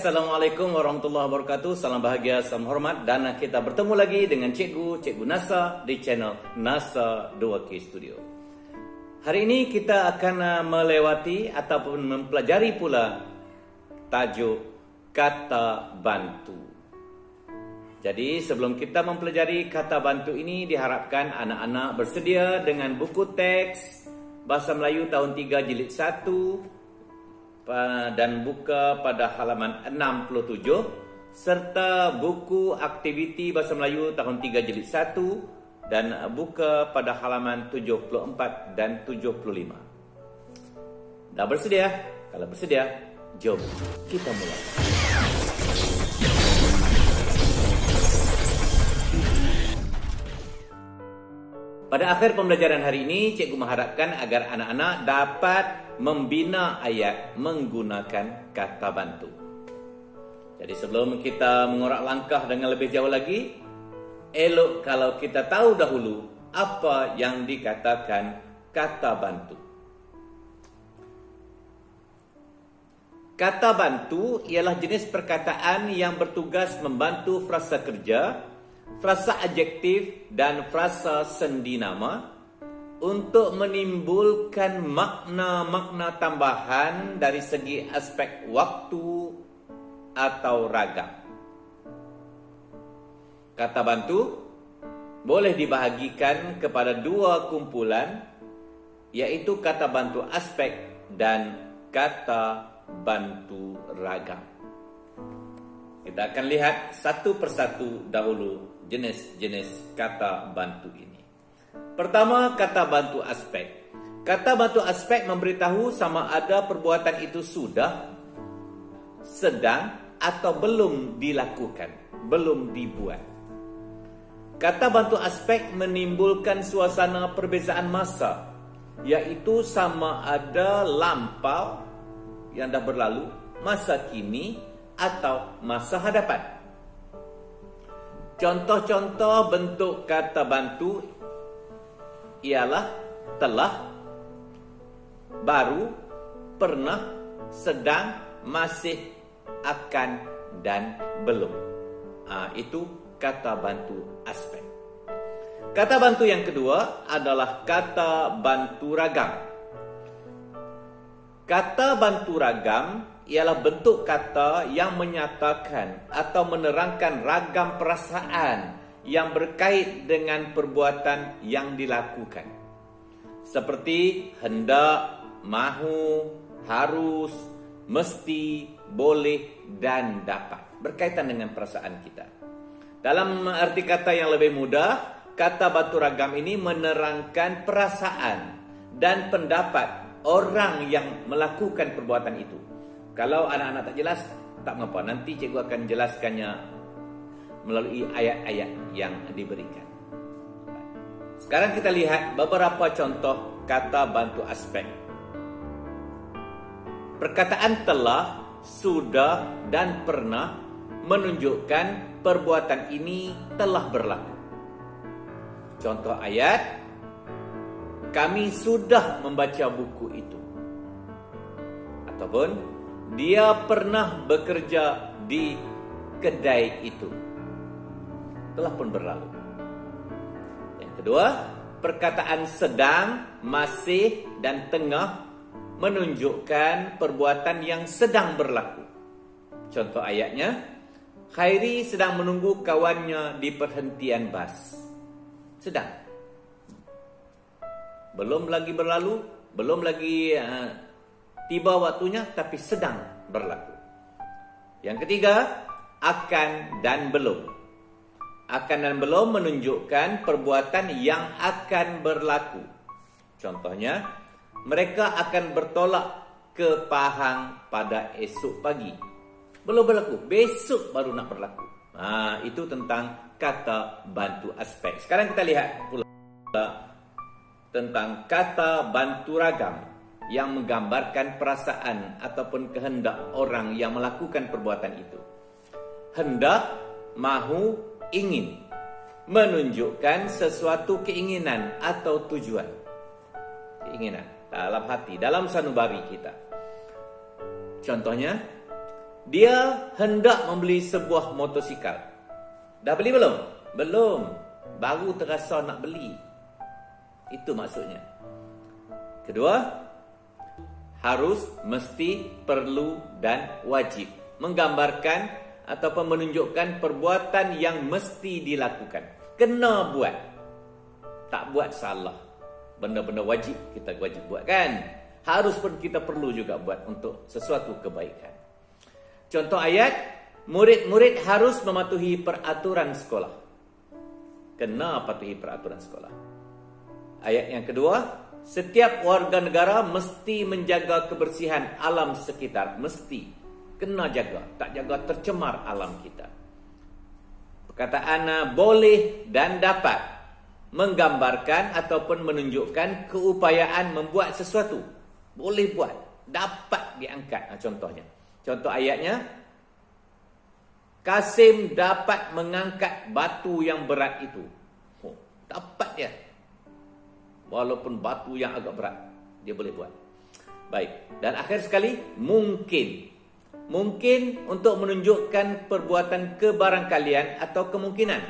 Assalamualaikum warahmatullahi wabarakatuh. Salam bahagia, salam hormat. Dan kita bertemu lagi dengan Cikgu Nasa di channel Nasa 2K Studio. Hari ini kita akan melewati ataupun mempelajari pula tajuk kata bantu. Jadi sebelum kita mempelajari kata bantu ini, diharapkan anak-anak bersedia dengan buku teks Bahasa Melayu tahun 3 jilid 1 dan buka pada halaman 67 serta buku aktiviti Bahasa Melayu tahun 3 jilid 1 dan buka pada halaman 74 dan 75. Dah bersedia? Kalau bersedia, jom kita mulai. Pada akhir pembelajaran hari ini, cikgu mengharapkan agar anak-anak dapat membina ayat menggunakan kata bantu. Jadi sebelum kita mengorak langkah dengan lebih jauh lagi, elok kalau kita tahu dahulu apa yang dikatakan kata bantu. Kata bantu ialah jenis perkataan yang bertugas membantu frasa kerja, frasa adjektif dan frasa sendi nama untuk menimbulkan makna-makna tambahan dari segi aspek waktu atau ragam. Kata bantu boleh dibahagikan kepada dua kumpulan, yaitu kata bantu aspek dan kata bantu ragam. Kita akan lihat satu persatu dahulu jenis-jenis kata bantu ini. Pertama, kata bantu aspek. Kata bantu aspek memberitahu sama ada perbuatan itu sudah, sedang atau belum dilakukan, belum dibuat. Kata bantu aspek menimbulkan suasana perbezaan masa, yaitu sama ada lampau yang dah berlalu, masa kini atau masa hadapan. Contoh-contoh bentuk kata bantu ialah telah, baru, pernah, sedang, masih, akan, dan belum. Itu kata bantu aspek. Kata bantu yang kedua adalah kata bantu ragam. Kata bantu ragam ialah bentuk kata yang menyatakan atau menerangkan ragam perasaan yang berkait dengan perbuatan yang dilakukan, seperti hendak, mahu, harus, mesti, boleh, dan dapat, berkaitan dengan perasaan kita. Dalam arti kata yang lebih mudah, kata bantu ragam ini menerangkan perasaan dan pendapat orang yang melakukan perbuatan itu. Kalau anak-anak tak jelas, tak mengapa, nanti cikgu akan jelaskannya melalui ayat-ayat yang diberikan. Sekarang kita lihat beberapa contoh kata bantu aspek. Perkataan telah, sudah, dan pernah menunjukkan perbuatan ini telah berlaku. Contoh ayat, kami sudah membaca buku itu. Ataupun, dia pernah bekerja di kedai itu. Telah pun berlalu. Yang kedua, perkataan sedang, masih, dan tengah menunjukkan perbuatan yang sedang berlaku. Contoh ayatnya, Khairi sedang menunggu kawannya di perhentian bas. Sedang. Belum lagi berlalu, belum lagi tiba waktunya, tapi sedang berlaku. Yang ketiga, akan dan belum. Akan dan belum menunjukkan perbuatan yang akan berlaku. Contohnya, mereka akan bertolak ke Pahang pada esok pagi. Belum berlaku, besok baru nak berlaku. Itu tentang kata bantu aspek. Sekarang kita lihat pula tentang kata bantu ragam yang menggambarkan perasaan ataupun kehendak orang yang melakukan perbuatan itu. Hendak, mahu, ingin menunjukkan sesuatu keinginan atau tujuan. Keinginan dalam hati, dalam sanubari kita. Contohnya, Dia hendak membeli sebuah motosikal. Dah beli belum? Belum. Baru terasa nak beli. Itu maksudnya. Kedua, harus, mesti, perlu dan wajib. Menggambarkan ataupun menunjukkan perbuatan yang mesti dilakukan. Kena buat. Tak buat salah. Benda-benda wajib kita wajib buat kan. Harus pun kita perlu juga buat untuk sesuatu kebaikan. Contoh ayat, murid-murid harus mematuhi peraturan sekolah. Kena patuhi peraturan sekolah. Ayat yang kedua, setiap warga negara mesti menjaga kebersihan alam sekitar. Mesti. Kena jaga. Tak jaga tercemar alam kita. Perkataan boleh dan dapat menggambarkan ataupun menunjukkan keupayaan membuat sesuatu. Boleh buat. Dapat diangkat. Contohnya. Contoh ayatnya, Kasim dapat mengangkat batu yang berat itu. Dapat dia. Walaupun batu yang agak berat, dia boleh buat. Baik. Dan akhir sekali, mungkin. Mungkin untuk menunjukkan perbuatan kebarangkalian atau kemungkinan.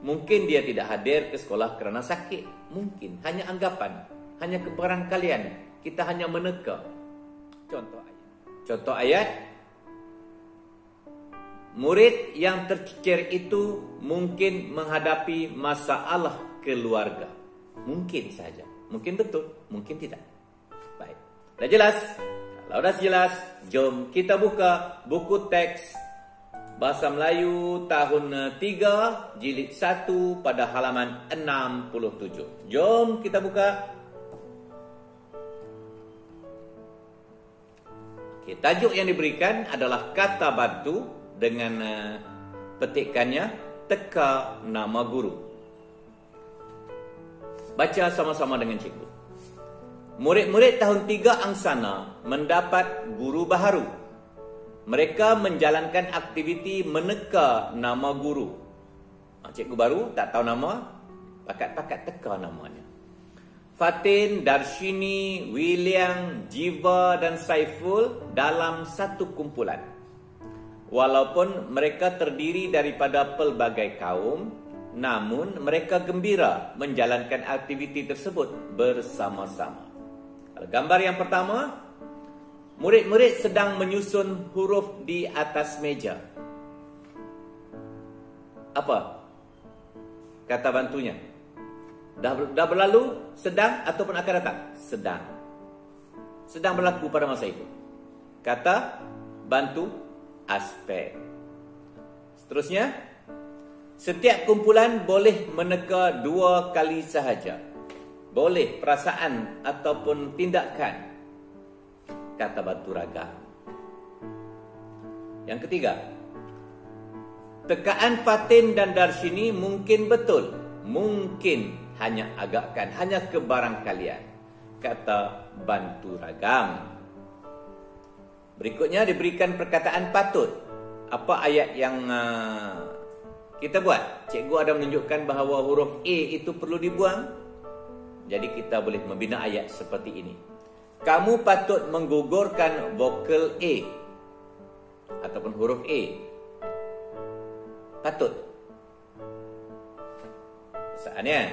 Mungkin dia tidak hadir ke sekolah kerana sakit. Mungkin. Hanya anggapan. Hanya kebarangkalian. Kita hanya meneka. Contoh ayat. Murid yang tercecer itu mungkin menghadapi masalah keluarga. Mungkin saja. Mungkin betul, mungkin tidak. Baik. Dah jelas? Kalau dah jelas, jom kita buka buku teks Bahasa Melayu tahun 3, jilid 1 pada halaman 67. Jom kita buka. Okay, tajuk yang diberikan adalah kata bantu dengan petikannya teka nama guru. Baca sama-sama dengan cikgu. Murid-murid tahun 3 angsana mendapat guru baharu. Mereka menjalankan aktiviti meneka nama guru. Cikgu baru tak tahu nama, pakat-pakat teka namanya. Fatin, Darshini, William, Jiva dan Saiful dalam satu kumpulan. Walaupun mereka terdiri daripada pelbagai kaum, namun mereka gembira menjalankan aktiviti tersebut bersama-sama. Gambar yang pertama, murid-murid sedang menyusun huruf di atas meja. Apa kata bantunya? Dah berlalu, sedang ataupun akan datang? Sedang. Sedang berlaku pada masa itu. Kata bantu aspek. Seterusnya, setiap kumpulan boleh meneka 2 kali sahaja. Boleh perasaan ataupun tindakan. Kata bantu ragam. Yang ketiga, tekaan Fatin dan Darshini mungkin betul. Mungkin hanya agakkan, hanya kebarangkalian. Kata bantu ragam. Berikutnya diberikan perkataan patut. Apa ayat yang kita buat? Cikgu ada menunjukkan bahawa huruf A itu perlu dibuang. Jadi kita boleh membina ayat seperti ini. Kamu patut menggugurkan vokal A ataupun huruf A. Patut. Soalnya,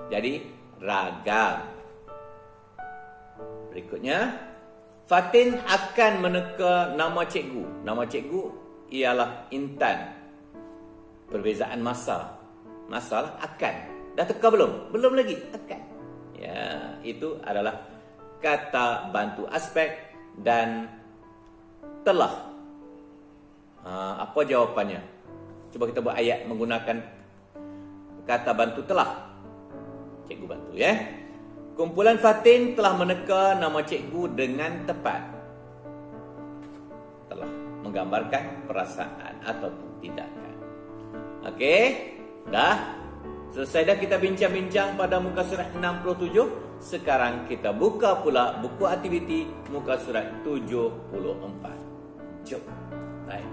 jadi ragam. Berikutnya, Fatin akan meneka nama cikgu. Nama cikgu ialah Intan. Perbezaan masa. Masalah akan. Dah teka belum? Belum lagi. Akan. Ya, itu adalah kata bantu aspek dan telah. Apa jawapannya? Cuba kita buat ayat menggunakan kata bantu telah. Cikgu bantu ya. Kumpulan Fatin telah meneka nama cikgu dengan tepat. Telah menggambarkan perasaan ataupun tindakan. Okey, dah selesai dah kita bincang-bincang pada muka surat 67. Sekarang kita buka pula buku aktiviti muka surat 74. Jom. Baik.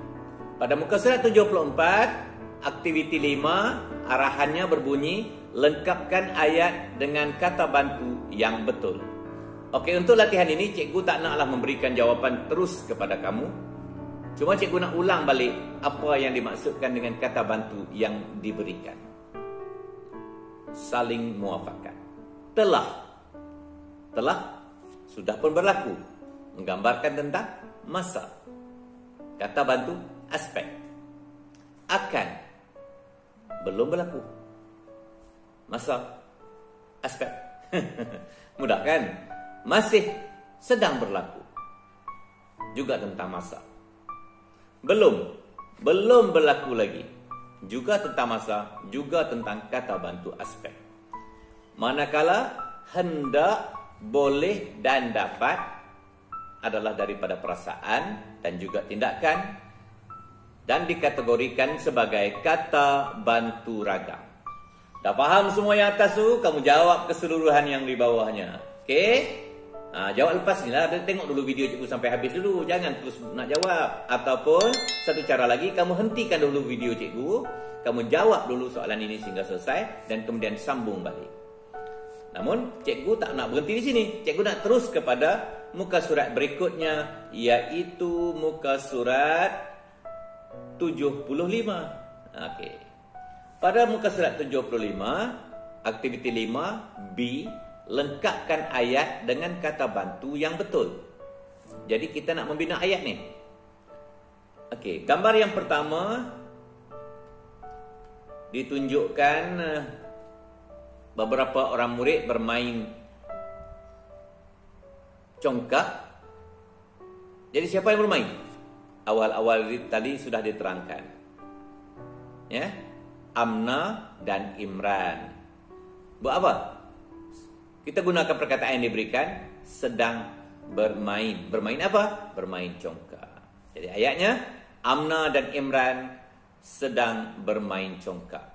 Pada muka surat 74, aktiviti 5, arahannya berbunyi, lengkapkan ayat dengan kata bantu yang betul. Okey, untuk latihan ini cikgu tak naklah memberikan jawapan terus kepada kamu. Cuma cikgu nak ulang balik apa yang dimaksudkan dengan kata bantu yang diberikan. Saling muafakat. Telah sudah pun berlaku, menggambarkan tentang masa. Kata bantu aspek. Akan belum berlaku, masa aspek. Mudah kan? Masih sedang berlaku, juga tentang masa. Belum berlaku lagi, juga tentang masa, juga tentang kata bantu aspek. Manakala hendak, boleh dan dapat adalah daripada perasaan dan juga tindakan, dan dikategorikan sebagai kata bantu ragam. Dah faham semua yang atas tu? Kamu jawab keseluruhan yang di bawahnya. Okey? Jawab lepas ni lah. Tengok dulu video cikgu sampai habis dulu. Jangan terus nak jawab. Ataupun satu cara lagi, kamu hentikan dulu video cikgu, kamu jawab dulu soalan ini sehingga selesai, dan kemudian sambung balik. Namun cikgu tak nak berhenti di sini. Cikgu nak terus kepada muka surat berikutnya, iaitu muka surat 75. Okey. Pada muka surat 75, aktiviti 5B, lengkapkan ayat dengan kata bantu yang betul. Jadi kita nak membina ayat ni. Okey, gambar yang pertama ditunjukkan beberapa orang murid bermain congkak. Jadi siapa yang bermain? Awal-awal tadi sudah diterangkan. Ya. Amna dan Imran. Buat apa? Kita gunakan perkataan yang diberikan, sedang bermain. Bermain apa? Bermain congkak. Jadi ayatnya, Amna dan Imran sedang bermain congkak.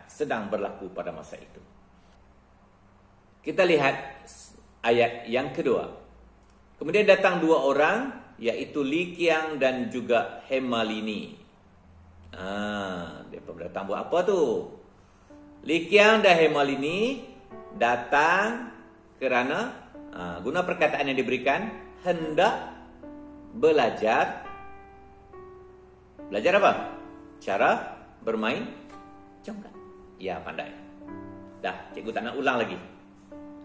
Sedang berlaku pada masa itu. Kita lihat ayat yang kedua. Kemudian datang dua orang, iaitu Li Qiang dan juga Hemalini. Mereka datang buat apa tu? Li Qiang dan Hemalini datang kerana guna perkataan yang diberikan, hendak belajar. Belajar apa? Cara bermain congkak. Ya, pandai. Dah, cikgu tak nak ulang lagi.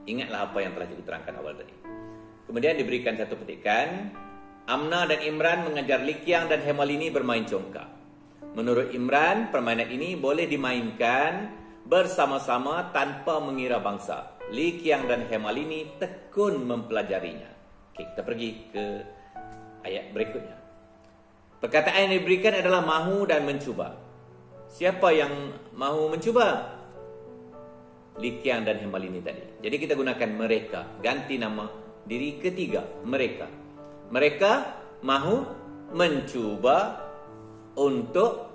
Ingatlah apa yang telah cikgu terangkan awal tadi. Kemudian diberikan satu petikan, Amna dan Imran mengajar Li Qiang dan Hemalini bermain congkak. Menurut Imran, permainan ini boleh dimainkan bersama-sama tanpa mengira bangsa. Li Qiang dan Hemalini tekun mempelajarinya. Okey, kita pergi ke ayat berikutnya. Perkataan yang diberikan adalah mahu dan mencuba. Siapa yang mahu mencuba? Li Qiang dan Hemalini tadi. Jadi kita gunakan mereka. Ganti nama diri ketiga. Mereka. Mereka mahu mencuba untuk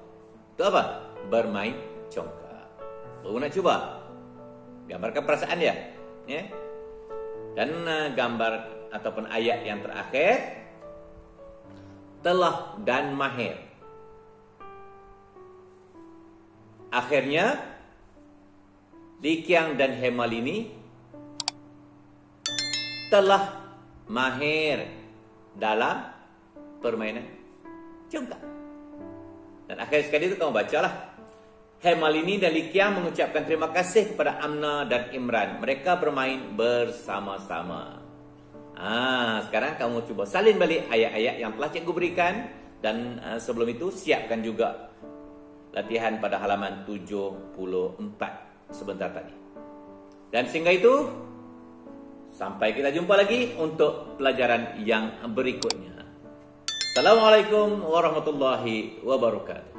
apa? Bermain congkak. Baru nak cuba. Gambarkan perasaan dia. Ya? Dan gambar ataupun ayat yang terakhir, telah dan mahir. Akhirnya Li Qiang dan Hemalini telah mahir dalam permainan congkak. Dan akhir sekali itu kamu bacalah. Hemalini dan Li Qiang mengucapkan terima kasih kepada Amna dan Imran. Mereka bermain bersama-sama. Sekarang kamu cuba salin balik ayat-ayat yang telah cikgu berikan. Dan sebelum itu siapkan juga latihan pada halaman 74 sebentar tadi. Dan sehingga itu, sampai kita jumpa lagi untuk pelajaran yang berikutnya. Assalamualaikum warahmatullahi wabarakatuh.